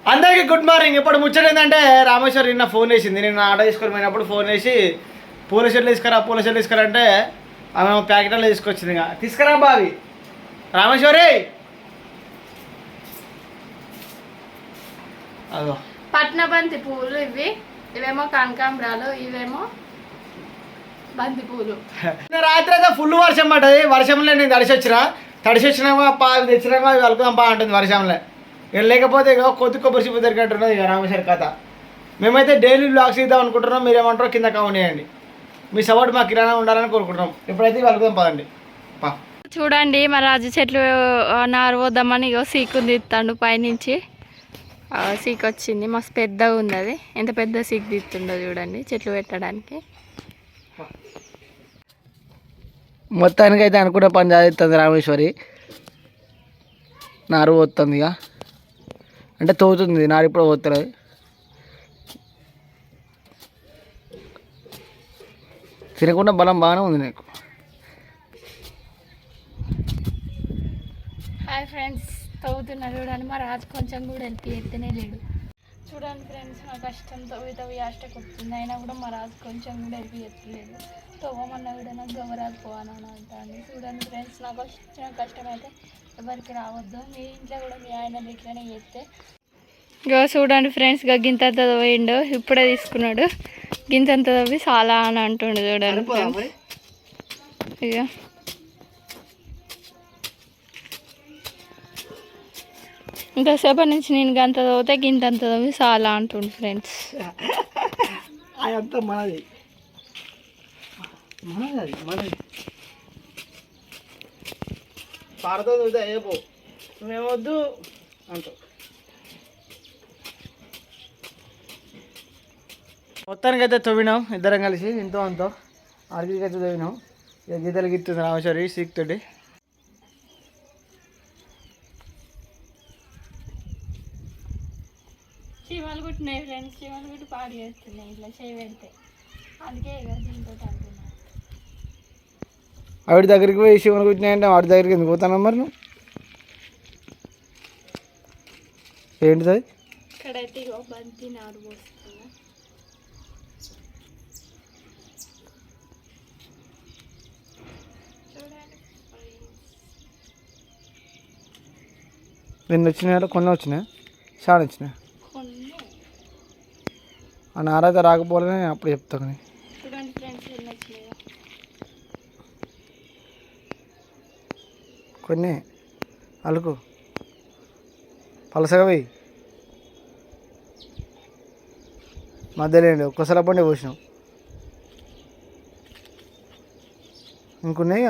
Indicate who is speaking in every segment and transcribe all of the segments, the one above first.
Speaker 1: అందరికీ good morning. ఇప్పుడు ముచ్చట ఏంటంటే రామేశ్వర్ నిన్న ఫోన్ చేసింది. నిన్న ఆర్డర్ తీసుకొని పోయినప్పుడు ఫోన్ చేసి పూల షర్ట్లు తీసుకురా అంటే ఆమె ప్యాకెట్లో తీసుకొచ్చింది. ఇక తీసుకురా బావి రామేశ్వరి. అదో
Speaker 2: పట్నబంతి పూలు ఇవేమో కనకాంబరాలు, ఇవేమో బంతి పూలు.
Speaker 1: రాత్రి అయితే ఫుల్ వర్షం పడ్డది. వర్షంలో నేను తడిసి వచ్చినాక పాలు తెచ్చినాక కలుపుదాం పా అంటుంది వర్షంలో. ఇక లేకపోతే ఇక కొబ్బరి చిప్పు దొరికినట్టున్నది ఇక రామేశ్వరి కథ. మేమైతే డైలీ బ్లాగ్స్ ఇద్దాం అనుకుంటున్నాం. మీరేమంటారో కింద కామెంట్ చేయండి. మీ సపోర్ట్ మాకు కిరాణా ఉండాలని కోరుకుంటున్నాం. ఇప్పుడైతే కలుపుదాం పదండి.
Speaker 2: చూడండి మా రాజు చెట్లు నారు పోద్దామని ఇగో సీకుని తీస్తాడు పైనుంచి. సీక్ వచ్చింది, మస్తు పెద్దగా ఉంది. అది ఎంత పెద్ద సీక్ తీస్తుండో చూడండి చెట్లు పెట్టడానికి.
Speaker 1: మొత్తానికి అయితే అనుకున్న పని చదువుతుంది రామేశ్వరి. నారు పోతుంది ఇక, అంటే తోగుతుంది నారు. ఇప్పుడు పోతుంది. తినకుండా బలం బాగానే ఉంది నీకు.
Speaker 2: హాయ్ ఫ్రెండ్స్, తవ్వుతున్నారు చూడండి. మా రాజు కొంచెం కూడా ఎత్తనే లేడు. చూడండి ఫ్రెండ్స్, నా కష్టం తవ్వి యాస్టకు వస్తుంది. అయినా కూడా మా రాజు కొంచెం కూడా ఎత్తలేదు. తవ్వమన్నా కూడా నాకు గవరాలు పోవాలని అంటాను. చూడండి ఫ్రెండ్స్, నాకు వచ్చిన కష్టం అయితే ఎవరికి రావద్దు. మీ ఇంట్లో కూడా మీ ఆయన ఇట్లనే చేస్తే ఇక చూడండి ఫ్రెండ్స్, గింత తవ్విండు, ఇప్పుడే తీసుకున్నాడు. గింతంత తవ్వి చాలా అని అంటుండు చూడండి ఫ్రెండ్స్. ఇక ఇంతసేపటి నుంచి నేను గంత తవ్వితే గింతంత తవ్వి చాలా అంటుండు ఫ్రెండ్స్.
Speaker 1: పారతో ఏపో మేమొద్దు అంటావు. మొత్తానికి అయితే తవ్వినాం ఇద్దరం కలిసి, ఇంతో అంతో అరగికి అయితే తవ్వినాం. ఇక గీతలు గిస్తుంది రామేశ్వరి సీక్తోటి.
Speaker 2: చీమలు కుట్టినాయి ఫ్రెండ్స్, చీమలు కుట్టి పాడు చేస్తున్నాయి ఇట్లా చేయి పెడితే. అందుకే ఇక దీంతో అంటున్నాను.
Speaker 1: ఆవిడ దగ్గరికి పోయి శివను కుట్టినాయంటే వాడి దగ్గరికి ఎందుకు పోతాను మరి నువ్వు? ఏంటిది?
Speaker 2: ఇక్కడైతే ఇగో బంతి నారు పోస్తున్నా.
Speaker 1: నిన్న వచ్చినాయో కొన్ని వచ్చినాయి, చాలా వచ్చినాయి. ఆ నారైతే రాకపోలే అప్పుడు చెప్తాను.
Speaker 2: చూడండి ఫ్రెండ్స్, ఎన్ని వచ్చినాయో.
Speaker 1: కొన్ని అలుకు పలసగా పోయి మధ్యలో ఏంటి ఒక్కసారి పండే పోసినాం. ఇంకున్నాయి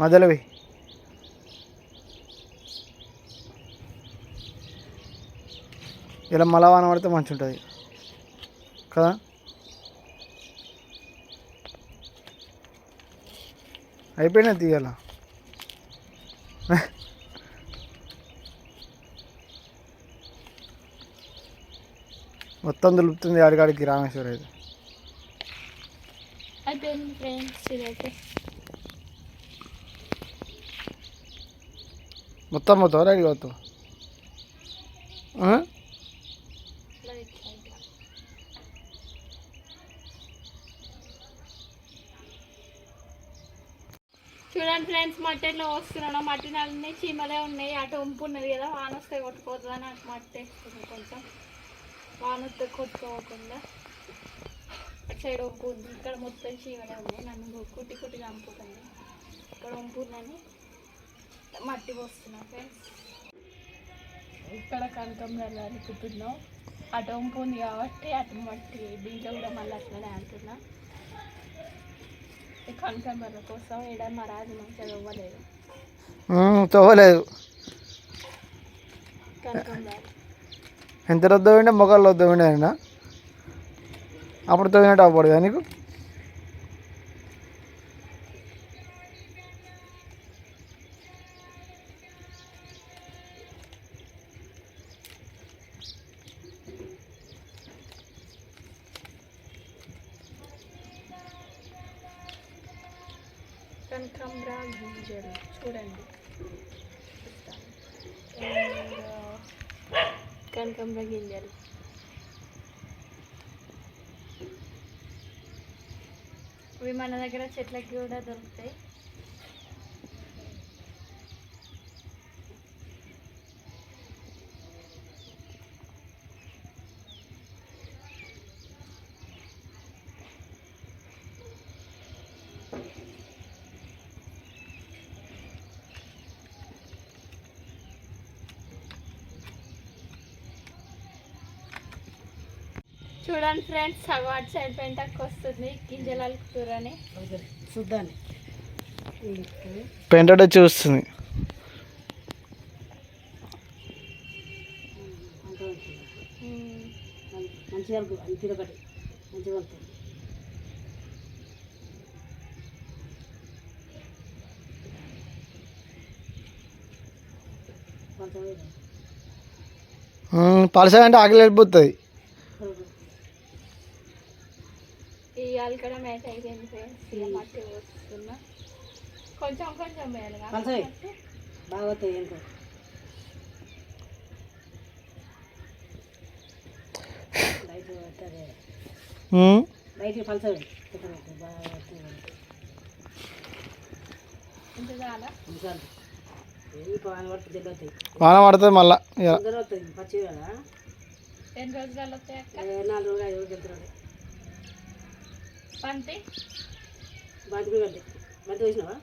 Speaker 1: మధ్యలో పోయి. ఇలా మళ్ళా వాన పడితే మంచి ఉంటుంది కదా. అయిపోయినా తీయాల. మొత్తం దులుపుతుంది ఆడికాడికి రామేశ్వరి అయితే.
Speaker 2: అయిపోయింది ఫ్రెండ్స్, ఇదైతే
Speaker 1: మొత్తం పోతావు రెడీ అవుతావు.
Speaker 2: చూడండి ఫ్రెండ్స్, మట్టిలో వస్తున్నాను. మట్టి నల్లని చీమలే ఉన్నాయి. అటు వంపు ఉన్నది కదా, వాన వస్తే కొట్టుకోవద్దని అటు మట్టి వేస్తుంది. కొంచెం వాన వస్తే కొట్టుకోకుండా అటు సైడ్ వంపు ఉంది. ఇక్కడ మొత్తం చీమలే ఉన్నాయి. నన్ను కుట్టి చంపుతుంది. ఇక్కడ వంపు ఉందని మట్టి పోస్తున్నాం ఫ్రెండ్స్. ఇక్కడ కనకాంబరాలు అనుకుంటున్నాం. అటు వంపు ఉంది కాబట్టి అటు మట్టి, దీంట్లో కూడా మళ్ళీ అట్లనే అంటున్నా. కనకాంబరాల కోసం ఇక్కడ మా రాజు మంచిగా
Speaker 1: తవ్వలేదు.
Speaker 2: కనకాంబరాలు
Speaker 1: ఎంత రద్దు ఉండే మొక్కలు రద్దు ఉండే అయినా అప్పుడు తవ్వినట్టు అవ్వడు కదా నీకు.
Speaker 2: కనకాంబరాలు గింజలు చూడండి. కనకంబర గింజలు. ఇవి మన దగ్గర చెట్లకి కూడా దొరుకుతాయి. చూడండి ఫ్రెండ్స్, సగం అటు సైడ్ పెంటకు వస్తుంది, గింజలు అలుకుతురని
Speaker 3: చూద్దాన్ని
Speaker 1: పెంటడ చూస్తుంది.
Speaker 3: మంచిగా అంతే ఒకటి మంచిగా ఉంటుంది.
Speaker 1: పలసగా అంటే ఆకలి వెళ్ళిపోతుంది.
Speaker 2: ఈ అలకడ మ్యాచ్ అయిపోయింది ఫ్రెండ్స్. ఇక మట్టి వస్తున్నా, కొంచెం కొంచెం వేయాలి
Speaker 3: పలసగా బాగా వస్తాయి. ఏంటో బయట వస్తుంది, బయట పలసగా బాగా వస్తాయి.
Speaker 2: ఇంత చాలా
Speaker 3: వాన పడుతుంది, జల్లు వస్తాయి.
Speaker 1: వాన పడుతుంది మళ్ళా.
Speaker 3: అందరూ వస్తుంది పచ్చి కదా.
Speaker 2: ఎన్ని రోజులు వస్తాయి అక్క?
Speaker 3: 4 రోజులు 5 రోజులు వెళ్తున్నాడు.
Speaker 2: బంతి
Speaker 3: బంతి కూడా వెళ్తాయి. బంతి వేసినావా?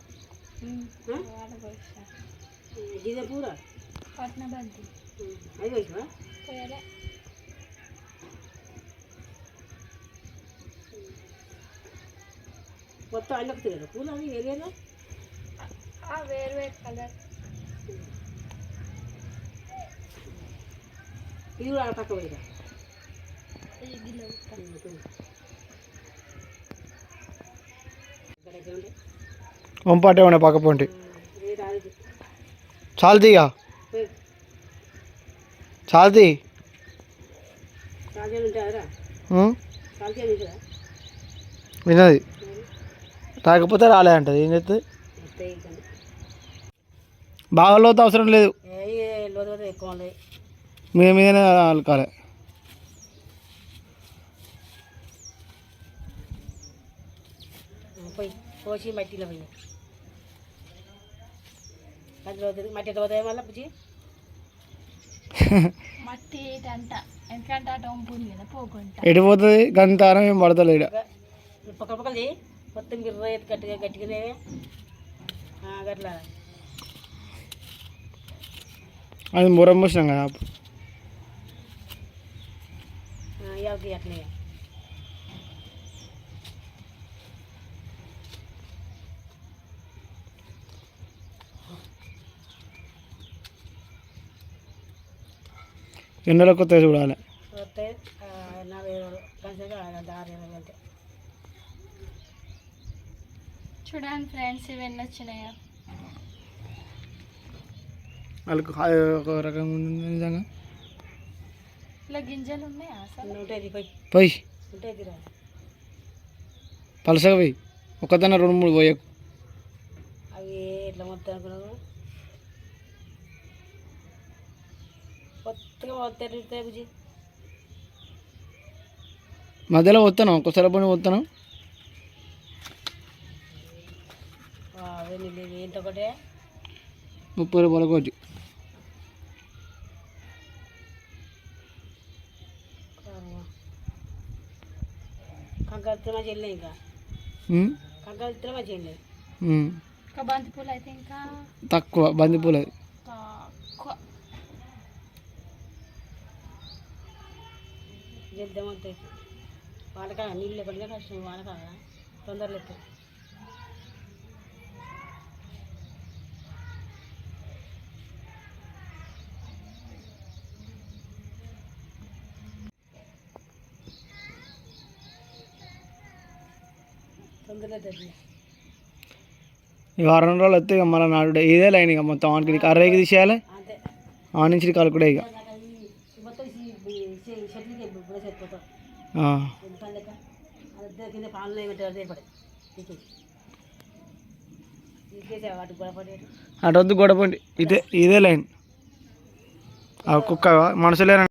Speaker 2: వాడబోసా
Speaker 3: గిదే పూరా
Speaker 2: పట్న బంతి
Speaker 3: అది వేసినావా?
Speaker 2: పోయాలే.
Speaker 3: మొత్తం అన్నీ వస్తున్నాయి పూలు అవి ఏరియాలో.
Speaker 2: వేరు వేరు కలర్.
Speaker 3: ఇది కూడా పక్క పోయిరా.
Speaker 1: వంపాటే ఉండే పక్క పొంటి చాలుతీగా చాలుతీ విన్నది రాకపోతే రాలే అంటది. ఏం చేస్తుంది? బాగా లోతు అవసరం లేదు,
Speaker 3: ఎక్కువ
Speaker 1: మీద మీదనే అలకాలి.
Speaker 3: పోయి పోసి మట్టిలో పోయి మట్టిలో అవుతుంది. మట్టి ఎట్లా పోతాయి మళ్ళీ పుచ్చి
Speaker 2: మట్టి అంట, ఎందుకంటే అటు వంపుంది కదా పోకుంటా.
Speaker 1: ఎటు పోతుంది? గంతారం ఏం పడతలే ఈడ.
Speaker 3: పక్క పక్కది మొత్తం గిర్ర ఎత్తు గట్టిగా గట్టిగానే అట్లా
Speaker 1: అది మురం పోసినాం కదా
Speaker 3: ఇవాళకి అట్లే.
Speaker 1: ఎండలకు వస్తాయి చూడాలి.
Speaker 3: వస్తే 4 రోజులు కంచెగా 6 వెళ్తే.
Speaker 2: చూడండి ఫ్రెండ్స్, ఇవన్నీ వచ్చినాయా?
Speaker 1: వాళ్ళకి ఒక రకంగా ఉంది నిజంగా.
Speaker 2: ఇలా గింజలు ఉన్నాయా అసలు?
Speaker 3: ఉంటుంది పోయి
Speaker 1: పోయి
Speaker 3: ఉంటుంది రా.
Speaker 1: పలసగా పోయి ఒకదాన్ని 2-3 పోయకు.
Speaker 3: అవి ఎట్లా మొత్తం అనుకున్నావు? కొత్తగా వస్తాయి బుజ్జి.
Speaker 1: మధ్యలో వస్తాను, ఒక్కసారి పని వస్తాను.
Speaker 3: ఏంటి ఒకటే
Speaker 1: 30 రూపాయలకు వచ్చి
Speaker 3: కంకాలు ఇస్తే మంచి వెళ్ళాయి. ఇంకా కంకాలు ఇస్తే మంచి వెళ్ళాయి.
Speaker 2: ఇంకా బంతి పూలు అయితే ఇంకా
Speaker 1: తక్కువ. బంతి పూలు అది
Speaker 2: తక్కువ.
Speaker 3: చేద్దామంతే వానక నీళ్ళు లేకుండా కష్టం. వానక తొందరలో ఎత్తాయి. తొందరలో ఎత్తాయి.
Speaker 1: ఈ 2 రోజులు వస్తే ఇక మళ్ళీ నాడు ఇదే లైన్ ఇక మొత్తం ఆనికి కర్రేకి తీసేయాలి.
Speaker 3: అంతే
Speaker 1: ఆ నుంచి కాలు కూడా ఇక
Speaker 3: మొత్తం షెట్లకి ఇప్పుడు చెప్పుకోతాం. కింద పాలు ఏమంటారు ఏర్పడే తీసేసా వాటికి గొడవపడి
Speaker 1: అటు వద్దు గొడవండి. ఇదే లైన్. ఆ కుక్క మనుషులేనా